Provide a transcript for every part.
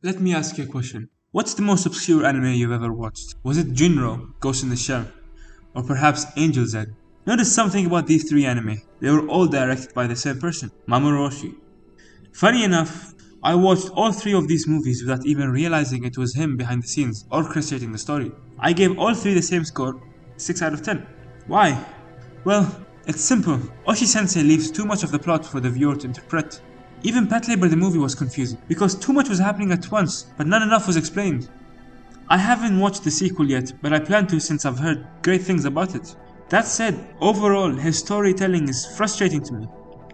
Let me ask you a question. What's the most obscure anime you've ever watched? Was it Jinro, Ghost in the Shell, or perhaps Angel's Egg? Notice something about these three anime. They were all directed by the same person, Mamoru Oshii. Funny enough, I watched all three of these movies without even realizing it was him behind the scenes or orchestrating the story. I gave all three the same score, 6 out of 10. Why? Well, it's simple. Oshii-sensei leaves too much of the plot for the viewer to interpret. Even Pet Labor the movie was confusing, because too much was happening at once, but not enough was explained. I haven't watched the sequel yet, but I plan to since I've heard great things about it. That said, overall, his storytelling is frustrating to me.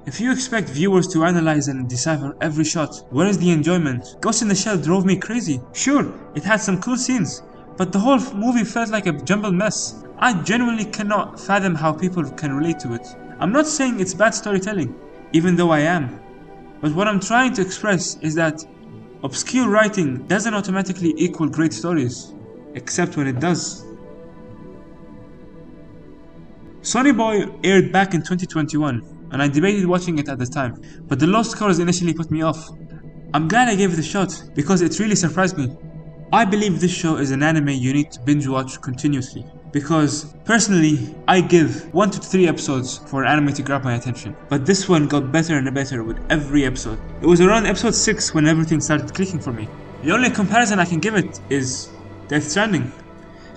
If you expect viewers to analyze and decipher every shot, where is the enjoyment? Ghost in the Shell drove me crazy. Sure, it had some cool scenes, but the whole movie felt like a jumbled mess. I genuinely cannot fathom how people can relate to it. I'm not saying it's bad storytelling, even though I am. But what I'm trying to express is that obscure writing doesn't automatically equal great stories, except when it does. Sonny Boy aired back in 2021, and I debated watching it at the time, but the low scores initially put me off. I'm glad I gave it a shot, because it really surprised me. I believe this show is an anime you need to binge watch continuously, because personally, I give 1 to 3 episodes for an anime to grab my attention, but this one got better and better with every episode. It was around episode 6 when everything started clicking for me. The only comparison I can give it is Death Stranding.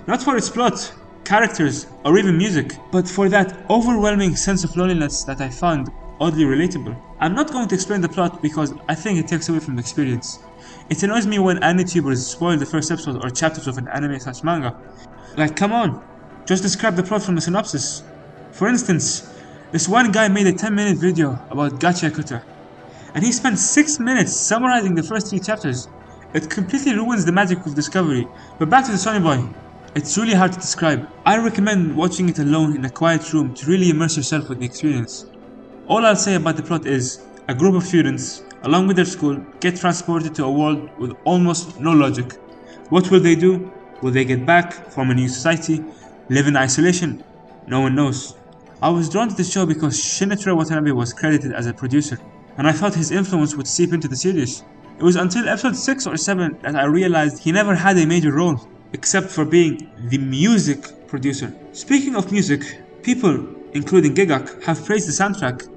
Not for its plot, characters, or even music, but for that overwhelming sense of loneliness that I found oddly relatable. I'm not going to explain the plot because I think it takes away from the experience. It annoys me when anitubers spoil the first episode or chapters of an anime/manga. Like, come on, just describe the plot from the synopsis. For instance, this one guy made a 10-minute video about Gacha Kuta, and he spent 6 minutes summarizing the first 3 chapters. It completely ruins the magic of discovery. But back to the Sonny Boy. It's really hard to describe. I recommend watching it alone in a quiet room to really immerse yourself with the experience. All I'll say about the plot is, a group of students, along with their school, get transported to a world with almost no logic. What will they do? Will they get back, form a new society, live in isolation? No one knows. I was drawn to the show because Shinichiro Watanabe was credited as a producer, and I thought his influence would seep into the series. It was until episode 6 or 7 that I realized he never had a major role, except for being the music producer. Speaking of music, people, including Gigak, have praised the soundtrack.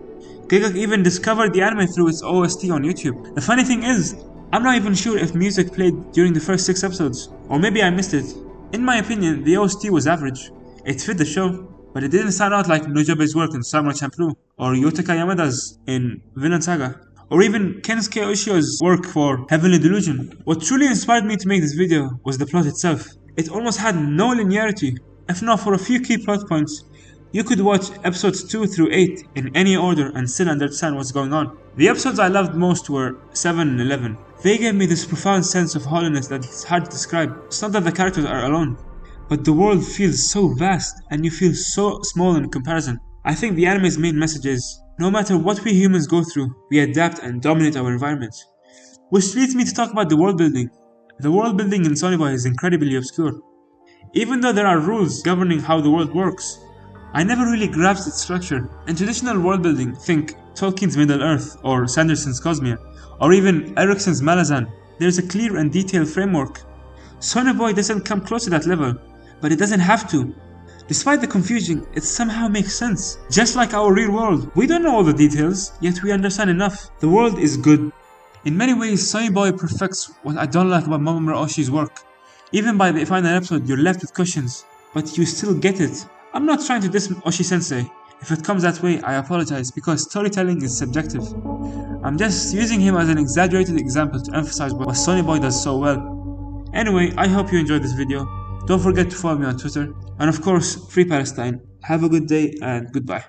Gigak even discovered the anime through its OST on YouTube. The funny thing is, I'm not even sure if music played during the first 6 episodes, or maybe I missed it. In my opinion, the OST was average. It fit the show, but it didn't sound out like Nujabe's work in Samurai Champloo, or Yotaka Yamada's in Vinland Saga, or even Kensuke Ushio's work for Heavenly Delusion. What truly inspired me to make this video was the plot itself. It almost had no linearity. If not for a few key plot points, you could watch episodes 2 through 8 in any order and still understand what's going on. The episodes I loved most were 7 and 11. They gave me this profound sense of hollowness that is hard to describe. It's not that the characters are alone, but the world feels so vast and you feel so small in comparison. I think the anime's main message is, no matter what we humans go through, we adapt and dominate our environments. Which leads me to talk about the world building. The world building in Sonny Boy is incredibly obscure. Even though there are rules governing how the world works, I never really grasped its structure. In traditional world building, think Tolkien's Middle-earth or Sanderson's Cosmere, or even Eriksson's Malazan, there's a clear and detailed framework. Sonny Boy doesn't come close to that level, but it doesn't have to. Despite the confusion, it somehow makes sense. Just like our real world, we don't know all the details, yet we understand enough. The world is good. In many ways, Sonny Boy perfects what I don't like about Mamoru Oshii's work. Even by the final episode, you're left with questions, but you still get it. I'm not trying to diss Oshii-sensei. If it comes that way, I apologize, because storytelling is subjective. I'm just using him as an exaggerated example to emphasize what Sonny Boy does so well. Anyway, I hope you enjoyed this video. Don't forget to follow me on Twitter. And of course, Free Palestine. Have a good day and goodbye.